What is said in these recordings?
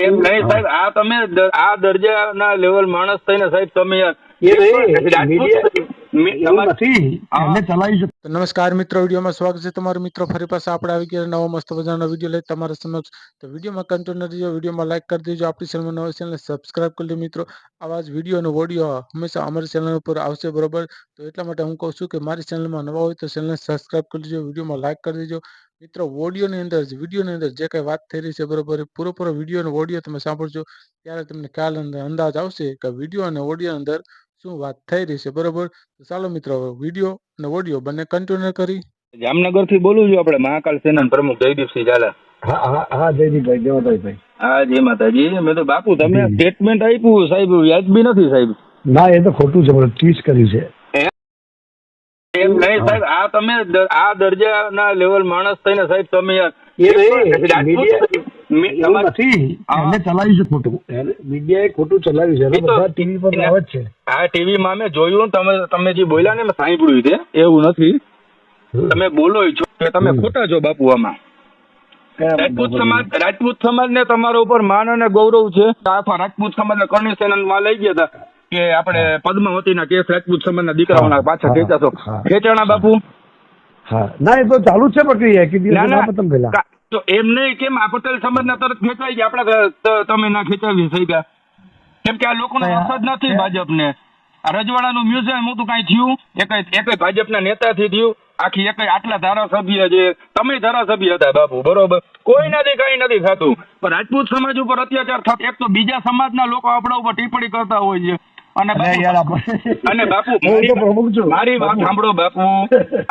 એમ નહીં સાહેબ, આ તમે આ દરજાના લેવલ માણસ થઈને સાહેબ તમે નમસ્કાર મિત્રો, વિડીયોમાં સ્વાગત છે તમારું મિત્રો. ફરી પાછા આપણે આવી ગયા નવો મસ્ત મજાનો વિડીયો લઈ તમારા સમક્ષ. તો વિડીયોમાં કન્ટિન્યુ રહેજો, વિડીયોમાં લાઈક કરી દેજો, આપણી ચેનલમાં નવા ચેનલ સબસ્ક્રાઇબ કરી લો મિત્રો. આવા જ વિડીયો અને ઓડિયો હંમેશા અમારી ચેનલ ઉપર આવશે, બરોબર. તો એટલા માટે હું કહું છું કે મારી ચેનલમાં નવા હોય તો ચેનલને સબસ્ક્રાઇબ કરી દેજો, વિડીયોમાં લાઈક કરી દેજો મિત્રો. ઓડિયોની અંદર વિડીયોની અંદર જે કંઈ વાત થઈ રહી છે, બરોબર, એ પૂરો વિડીયો અને ઓડિયો તમે સાંભળજો ત્યારે તમને ખ્યાલ અંદાજ આવશે કે વિડીયો અને ઓડિયો અંદર શું વાત થઈ રહી છે, બરોબર. તો ચાલો મિત્રો, વિડીયો અને ઓડિયો બંને કન્ટિન્યુ કરી. જામનગર થી બોલું છું, આપણે મહાકાલ સેના પ્રમુખ જયદીપસિંહ ઝાલા. હા જયદીપભાઈ, દેવાભાઈ. હા, જય માતાજી. મેં તો બાપુ તમે સ્ટેટમેન્ટ આપ્યું સાહેબ, વ્યાજબી નથી સાહેબ. ના, એ તો ખોટું છે, પણ ટ્વીટ કર્યું છે. એમ નહીં સાહેબ, આ તમે આ દરજાના લેવલ માણસ થઈને સાહેબ તમે ચલાવ્યું છે ખોટું, મીડિયાએ ખોટું ચલાવ્યું છે, બધા ટીવી પર આવે જ છે. આ ટીવી માં મેં જોયું, તમે જે બોલ્યા ને મેં સાંભળ્યું છે, એવું નથી. તમે બોલો છો કે તમે ખોટા છો બાપુ. આમાં રાજપૂત સમાજ ને તમારા ઉપર માન અને ગૌરવ છે. આખા રાજપૂત સમાજ ને કરણી સેના માં લઈ ગયા હતા કે આપણે પદ્માવતી ના કેસ રાજપૂત સમાજ ના દીકરાઓના પાછા ખેંચાશો, ખેંચાણા બાપુ. હા, ના, એ તો ચાલુ જ છે પ્રક્રિયા. તો એમ નહીં, કેમ આ પટેલ સમાજ ના તરત ખેંચાઈ ગયા, આપડે તમે ના ખેંચાવી થઈ ગયા? કેમ કે આ લોકોનો રસ જ નથી ભાજપને. આ રજવાડાનું મ્યુઝિયમ હતું, કઈ થયું? એક ભાજપના નેતાથી થયું? આખી એક આટલા ધારાસભ્ય છે, તમે ધારાસભ્ય હતા બાપુ, બરોબર. કોઈ નથી, કઈ નથી થતું. પણ રાજપૂત સમાજ ઉપર અત્યાચાર થતો, એક તો બીજા સમાજના લોકો આપણા ઉપર ટિપ્પણી કરતા હોય છે. અને બાપુ મારી વાત સાંભળો બાપુ.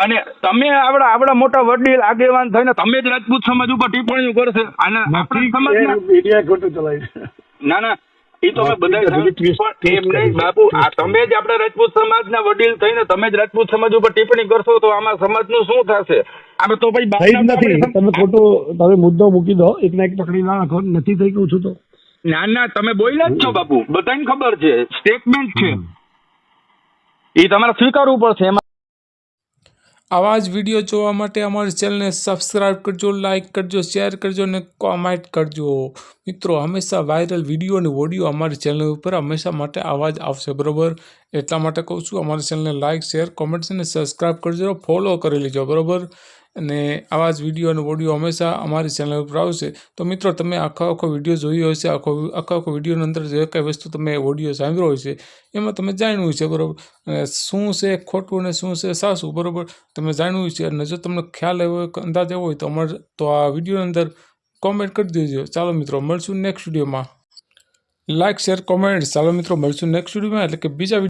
અને તમે આવડા મોટા વડીલ આગેવાન થઈને તમે જ રાજપૂત સમાજ ઉપર ટિપ્પણીઓ કરશે. અને આપણા સમાજ ના એ તો બધા એમ નહીં બાપુ. આ તમે જ આપણા રાજપૂત સમાજના વડીલ થઈને તમે જ રાજપૂત સમાજ ઉપર ટિપ્પણી કરશો તો આમાં સમાજનું શું થશે? આમે તો ભાઈ નથી. તમે ખોટું તમે મુદ્દો મૂકી દો, એક ના એક પકડી ના રાખો. નથી થઈ કહું છું તો ના તમે બોલ્યા જ છો બાપુ, બધાને ખબર છે, સ્ટેટમેન્ટ છે, એ તમારે સ્વીકારવું પડશે. એમાં આવા જ વિડીયો જોવા માટે અમારી ચેનલને સબસ્ક્રાઇબ કરજો, લાઇક કરજો, શેર કરજો અને કોમેન્ટ કરજો મિત્રો. હંમેશા વાયરલ વિડીયો અને ઓડિયો અમારી ચેનલ ઉપર હંમેશા માટે આવા જ આવશે, બરોબર. એટલા માટે કહું છું, અમારી ચેનલને લાઇક, શેર, કોમેન્ટ અને સબસ્ક્રાઇબ કરજો, ફોલો કરી લેજો, બરોબર. અને આવા જ વિડીયો અને ઓડિયો હંમેશા અમારી ચેનલ ઉપર આવશે. તો મિત્રો, તમે આખો વિડીયો જોયો હશે, આખો વિડીયોની અંદર જે કંઈ વસ્તુ તમે ઓડિયો સાંભળ્યો હોય છે એમાં તમે જાણ્યું છે, બરોબર. અને શું છે ખોટું અને શું છે સાચું, બરોબર, તમે જાણ્યું છે. અને જો તમને ખ્યાલ આવ્યો હોય, અંદાજ આવ્યો હોય તો આ વિડીયોની અંદર કોમેન્ટ કરી દેજો. ચાલો મિત્રો, મળશું નેક્સ્ટ વિડીયોમાં. Like, share, comment. ચાલો મિત્રો, મળશું નેક્સ્ટ વિડીયોમાં, એટલે કે બીજા